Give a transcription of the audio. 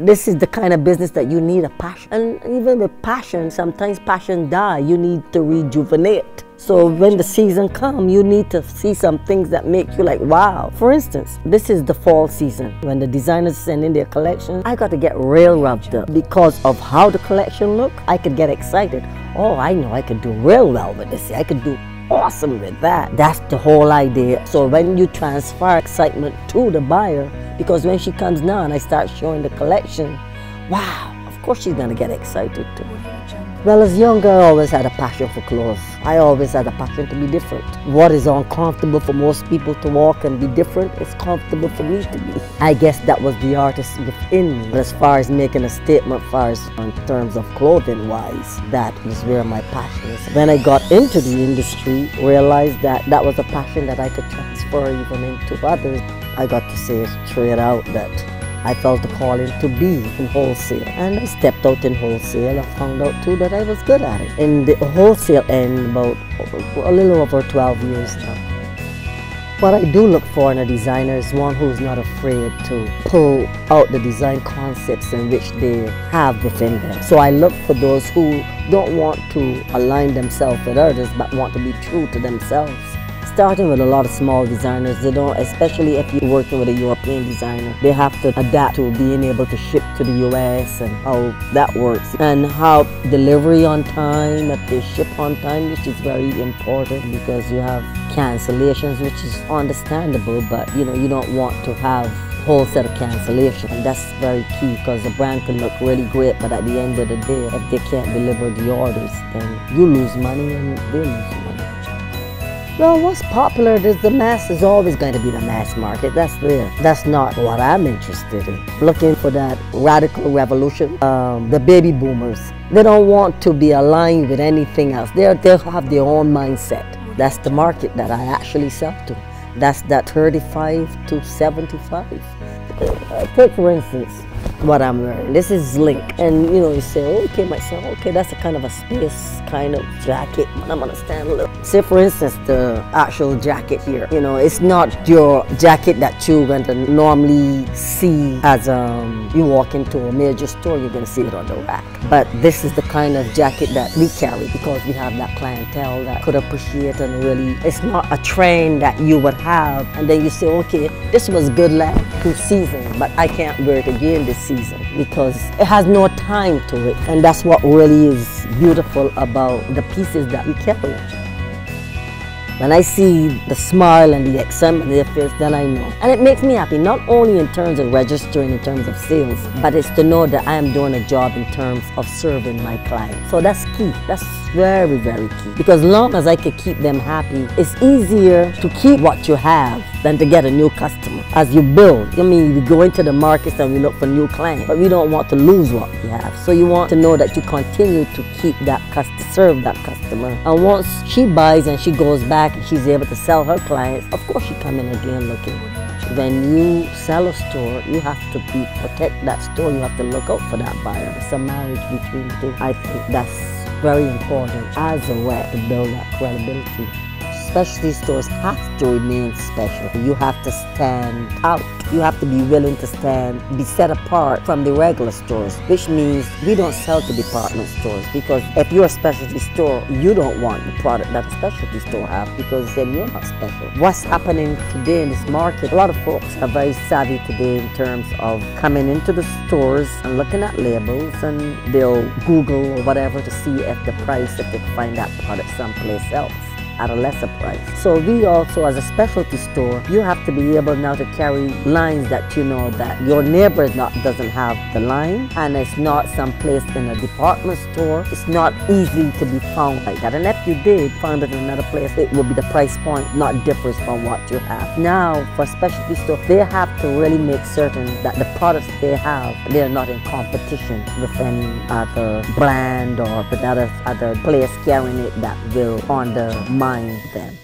This is the kind of business that you need a passion. And even with passion, sometimes passion die. You need to rejuvenate. So when the season comes, you need to see some things that make you like, wow. For instance, this is the fall season. When the designers send in their collection, I got to get real rubbed up. Because of how the collection look, I could get excited. Oh, I know I could do real well with this. I could do awesome with that. That's the whole idea. So when you transfer excitement to the buyer, because when she comes now and I start showing the collection, wow, of course she's gonna get excited too. Well, as younger, I always had a passion for clothes. I always had a passion to be different. What is uncomfortable for most people to walk and be different is comfortable for me to be. I guess that was the artist within me. But as far as making a statement, in terms of clothing wise, that was where my passion is. When I got into the industry, realized that that was a passion that I could transfer even into others. I got to say straight out that I felt a calling to be in wholesale, and I stepped out in wholesale. I found out too that I was good at it. In the wholesale end, about a little over 12 years now. What I do look for in a designer is one who's not afraid to pull out the design concepts in which they have within them. So I look for those who don't want to align themselves with others, but want to be true to themselves. Starting with a lot of small designers, they don't, especially if you're working with a European designer, they have to adapt to being able to ship to the US and how that works. And how delivery on time, if they ship on time, which is very important because you have cancellations, which is understandable, but you know, you don't want to have whole set of cancellation, and that's very key because the brand can look really great, but at the end of the day, if they can't deliver the orders, then you lose money and they lose money. Well, what's popular is the mass is always going to be the mass market. That's there. That's not what I'm interested in. Looking for that radical revolution. The baby boomers, they don't want to be aligned with anything else. They'll have their own mindset. That's the market that I actually sell to. That's that 35 to 75. Take for instance what I'm wearing. This is Link, and you know, you say, okay, myself, okay, that's a kind of a space kind of jacket, but I'm gonna stand a little. Say for instance, the actual jacket here, you know, it's not your jacket that you're going to normally see as you walk into a major store, you're gonna see it on the rack. But this is the kind of jacket that we carry because we have that clientele that could appreciate, and really, it's not a trend that you would have, and then you say, okay, this was good last 2 seasons, but I can't wear it again this season because it has no time to it. And that's what really is beautiful about the pieces that we carry. When I see the smile and the excitement in their face, then I know. And it makes me happy, not only in terms of registering, in terms of sales, but it's to know that I am doing a job in terms of serving my clients. So that's key. That's very, very key. Because as long as I can keep them happy, it's easier to keep what you have than to get a new customer. As you build, I mean, we go into the markets and we look for new clients, but we don't want to lose what we have. So you want to know that you continue to keep that customer, serve that customer. And once she buys and she goes back, and she's able to sell her clients, of course she come in again looking. When you sell a store, you have to protect that store. You have to look out for that buyer. It's a marriage between the two. I think that's very important as a way to build that credibility. Specialty stores have to remain special. You have to stand out. You have to be willing to be set apart from the regular stores, which means we don't sell to department stores, because if you're a specialty store, you don't want the product that a specialty store have, because then you're not special. What's happening today in this market, a lot of folks are very savvy today in terms of coming into the stores and looking at labels, and they'll Google or whatever to see if the price, if they can find that product someplace else at a lesser price. So we also, as a specialty store, you have to be able now to carry lines that you know that your neighbor doesn't have the line, and it's not someplace in a department store. It's not easy to be found like that. And if you did find it in another place, it will be the price point not differs from what you have. Now, for specialty store, they have to really make certain that the products they have, they're not in competition with any other brand or with other place carrying it that will undermine them.